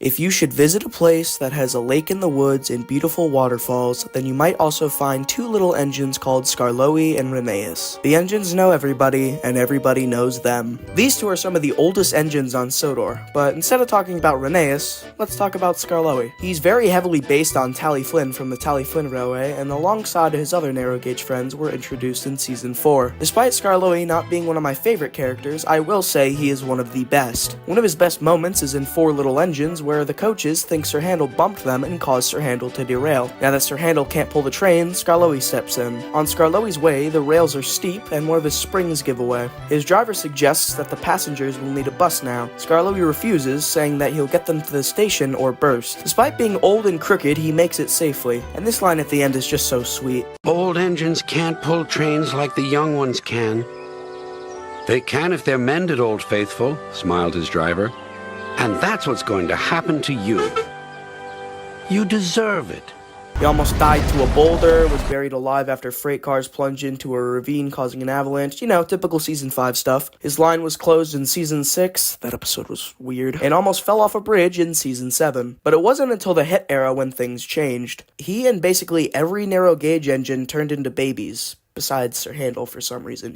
If you should visit a place that has a lake in the woods and beautiful waterfalls, then you might also find two little engines called Skarloey and Rheneas. The engines know everybody, and everybody knows them. These two are some of the oldest engines on Sodor, but instead of talking about Rheneas, let's talk about Skarloey. He's very heavily based on Tally Flynn from the Tally Flynn Railway, and alongside his other narrow gauge friends were introduced in Season 4. Despite Skarloey not being one of my favorite characters, I will say he is one of the best. One of his best moments is in Four Little Engines, where the coaches think Sir Handel bumped them and caused Sir Handel to derail. Now that Sir Handel can't pull the train, Skarloey steps in. On Skarloey's way, the rails are steep and one of his springs give away. His driver suggests that the passengers will need a bus now. Skarloey refuses, saying that he'll get them to the station or burst. Despite being old and crooked, he makes it safely, and this line at the end is just so sweet. Old engines can't pull trains like the young ones can. They can if they're mended, Old Faithful, smiled his driver. And that's what's going to happen to you. You deserve it. He almost died to a boulder, was buried alive after freight cars plunged into a ravine causing an avalanche. You know, typical Season 5 stuff. His line was closed in Season 6, that episode was weird, and almost fell off a bridge in Season 7. But it wasn't until the hit era when things changed. He and basically every narrow gauge engine turned into babies, besides Sir Handel for some reason.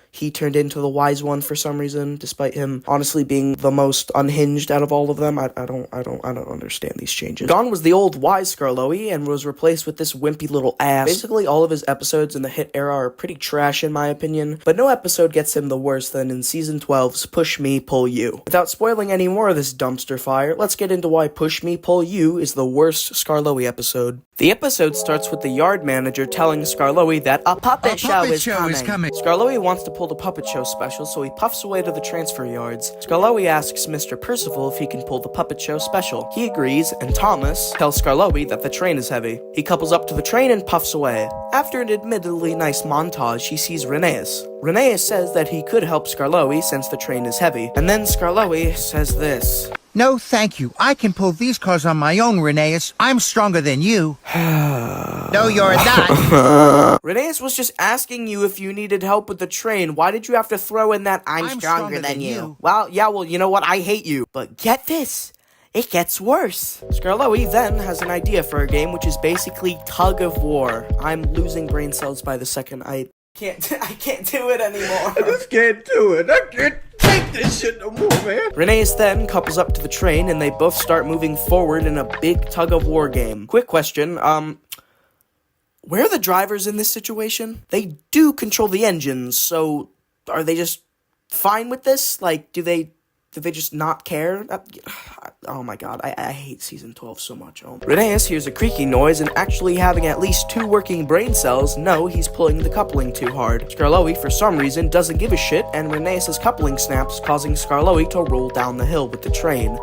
He turned into the wise one for some reason, despite him honestly being the most unhinged out of all of them. I don't understand these changes. Gone was the old wise Skarloey and was replaced with this wimpy little ass. Basically, all of his episodes in the hit era are pretty trash in my opinion, but no episode gets him the worse than in Season 12's Push Me, Pull You. Without spoiling any more of this dumpster fire, let's get into why Push Me, Pull You is the worst Skarloey episode. The episode starts with the yard manager telling Skarloey that a puppet show is coming. Skarloey wants to pull the puppet show special, so he puffs away to the transfer yards. Skarloey asks Mr. Percival if he can pull the puppet show special. He agrees, and Thomas tells Skarloey that the train is heavy. He couples up to the train and puffs away. After an admittedly nice montage, he sees Rheneas. Rheneas says that he could help Skarloey since the train is heavy. And then Skarloey says this. No, thank you. I can pull these cars on my own, Rheneas. I'm stronger than you. No, you're not. Rheneas was just asking you if you needed help with the train. Why did you have to throw in that I'm stronger than you? Well, you know what? I hate you. But get this. It gets worse. Skarloey then has an idea for a game, which is basically tug of war. I'm losing brain cells by the second. I can't do it anymore. I just can't do it. I can't take this shit no more, man. Rheneas then couples up to the train, and they both start moving forward in a big tug-of-war game. Quick question, where are the drivers in this situation? They do control the engines, so are they just fine with this? Like, do they just not care? Oh my god, I hate Season 12 so much. Rheneas hears a creaking noise, and actually having at least 2 working brain cells, know he's pulling the coupling too hard. Skarloey, for some reason, doesn't give a shit, and Rheneas' coupling snaps, causing Skarloey to roll down the hill with the train.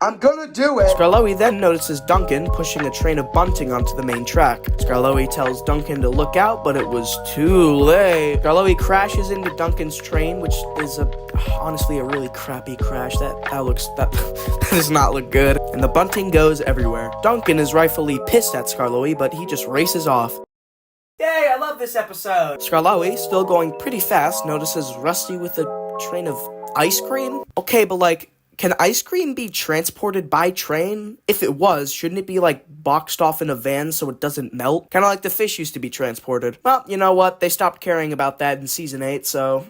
I'm gonna do it! Skarloey then notices Duncan pushing a train of bunting onto the main track. Skarloey tells Duncan to look out, but it was too late. Skarloey crashes into Duncan's train, which is honestly a really crappy crash. That does not look good. And the bunting goes everywhere. Duncan is rightfully pissed at Skarloey, but he just races off. Yay, I love this episode! Skarloey, still going pretty fast, notices Rusty with a train of ice cream? Okay, but can ice cream be transported by train? If it was, shouldn't it be, boxed off in a van so it doesn't melt? Kinda like the fish used to be transported. Well, you know what? They stopped caring about that in Season 8, so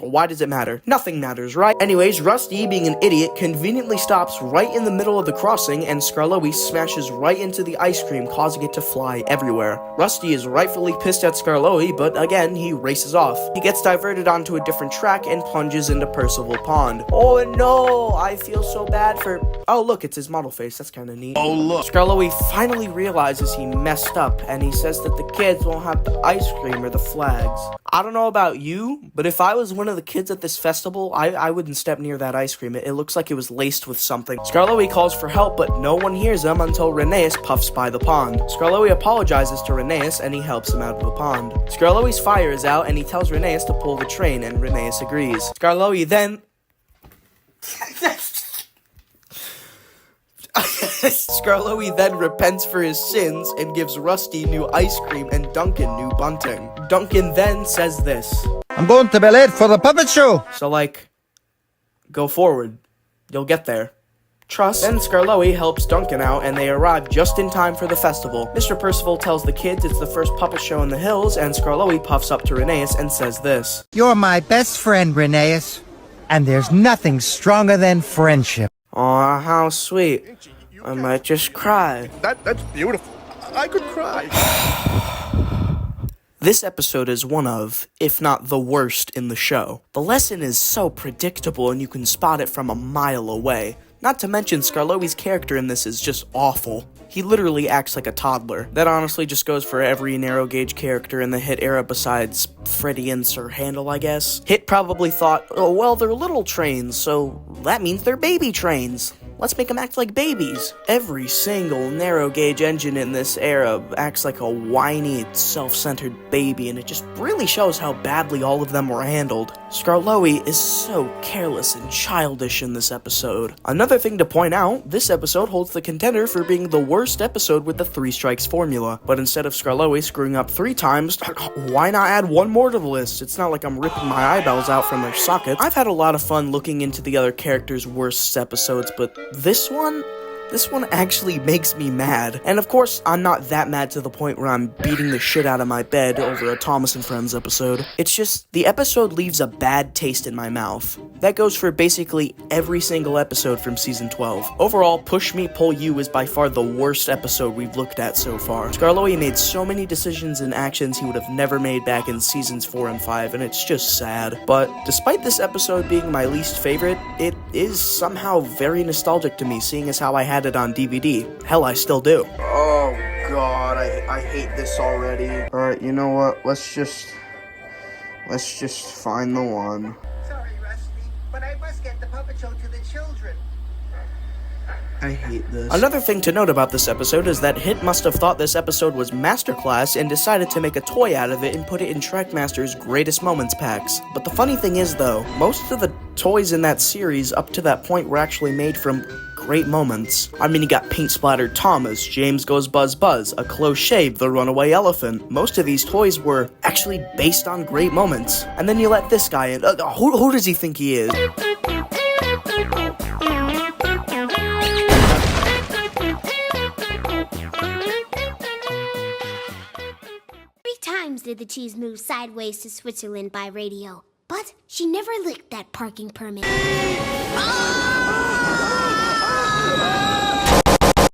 why does it matter? Nothing matters, right? Anyways, Rusty, being an idiot, conveniently stops right in the middle of the crossing, and Skarloey smashes right into the ice cream, causing it to fly everywhere. Rusty is rightfully pissed at Skarloey, but again, he races off. He gets diverted onto a different track and plunges into Percival Pond. Oh no, I feel so bad for... Oh look, it's his model face, that's kinda neat. Oh look. Skarloey finally realizes he messed up, and he says that the kids won't have the ice cream or the flags. I don't know about you, but if I was one of the kids at this festival, I wouldn't step near that ice cream. It looks like it was laced with something. Skarloey calls for help, but no one hears him until Rheneas puffs by the pond. Skarloey apologizes to Rheneas, and he helps him out of the pond. Skarloey's fire is out, and he tells Rheneas to pull the train, and Rheneas agrees. Skarloey then... Skarloey then repents for his sins and gives Rusty new ice cream and Duncan new bunting. Duncan then says this. I'm going to be late for the puppet show. So, go forward. You'll get there. Trust. Then Skarloey helps Duncan out, and they arrive just in time for the festival. Mr. Percival tells the kids it's the first puppet show in the hills, and Skarloey puffs up to Rheneas and says this. You're my best friend, Rheneas, and there's nothing stronger than friendship. Aw, how sweet. I might just cry. That's beautiful. I could cry. This episode is one of, if not the worst in the show. The lesson is so predictable and you can spot it from a mile away. Not to mention, Skarloey's character in this is just awful. He literally acts like a toddler. That honestly just goes for every narrow gauge character in the Hit era besides Freddy and Sir Handel, I guess. Hit probably thought, oh well, they're little trains, so that means they're baby trains. Let's make them act like babies. Every single narrow gauge engine in this era acts like a whiny, self-centered baby, and it just really shows how badly all of them were handled. Skarloey is so careless and childish in this episode. Another thing to point out, this episode holds the contender for being the worst episode with the 3 strikes formula. But instead of Skarloey screwing up 3 times, why not add 1 more to the list? It's not like I'm ripping my eyeballs out from their sockets. I've had a lot of fun looking into the other characters' worst episodes, but this one actually makes me mad. And of course, I'm not that mad to the point where I'm beating the shit out of my bed over a Thomas and Friends episode. It's just, the episode leaves a bad taste in my mouth. That goes for basically every single episode from Season 12. Overall, Push Me, Pull You is by far the worst episode we've looked at so far. Skarloey made so many decisions and actions he would have never made back in Seasons 4 and 5, and it's just sad. But despite this episode being my least favorite, it is somehow very nostalgic to me, seeing as how I had it on DVD. Hell, I still do. Oh god, I hate this already. Alright, you know what? Let's just find the one. Sorry, Rusty, but I must get the puppet show to the children. I hate this. Another thing to note about this episode is that Hit must have thought this episode was Masterclass and decided to make a toy out of it and put it in Trackmaster's Greatest Moments packs. But the funny thing is though, most of the toys in that series up to that point were actually made from great moments. I mean, you got Paint Splattered Thomas, James Goes Buzz Buzz, A Close Shave, The Runaway Elephant. Most of these toys were actually based on great moments. And then you let this guy in. Who does he think he is? 3 times did the cheese move sideways to Switzerland by radio, but she never licked that parking permit.